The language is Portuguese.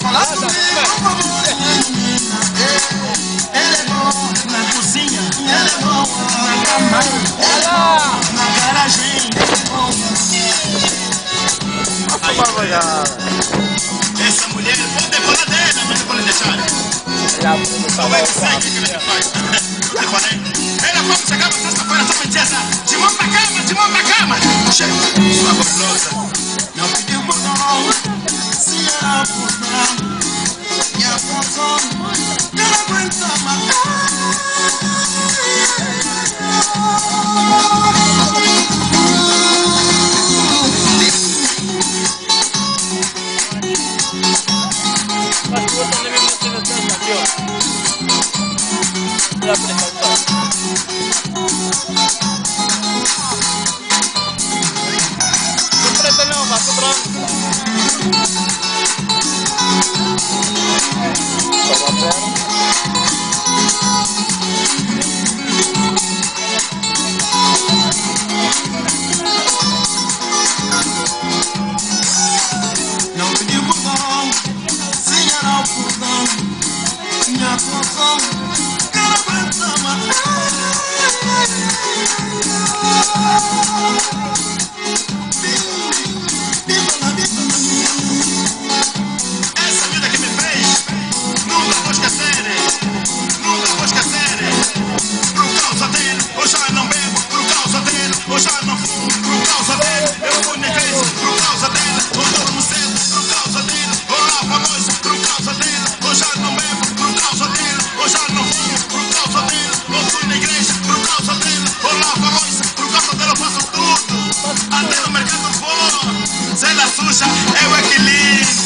Fala comigo, por favor, menina. Ele é bom na cozinha, ele é bom na cama, ele é bom na garagem, ele é bom. Essa mulher pode falar dela, mas não pode deixar. Não é isso aí que ele faz. Eu falei, ela quando chegava sexta-feira, só me essa de mão pra cama, de mão pra cama. Chega, sua gostosa. Não pediu perdão, se era perdão. Minha função, eu não aguento mais. Mas tu também me mostra na testa aqui, ó. Já para cá. Não preta não, vá, tô branco. Só a perna. Não pediu perdão, sim era o perdão. Minha função, eu não aguento mais. Essa vida que me fez, nunca vou esquecer. Nunca vou esquecer. Por causa dele, eu já não bebo. Por causa dele, eu já não fumo. Por causa dele, eu fui na igreja. Por causa dele, eu durmo cedo. Por causa dele, eu lavo a louça. Por causa dele, eu já não bebo. Por causa dele, eu já não fumo. Por causa dele, eu fui na igreja. Por causa dele, eu lavo a louça. Por causa dele, eu faço tudo. Até no mercado vou. Se ela suja, eu equilibro.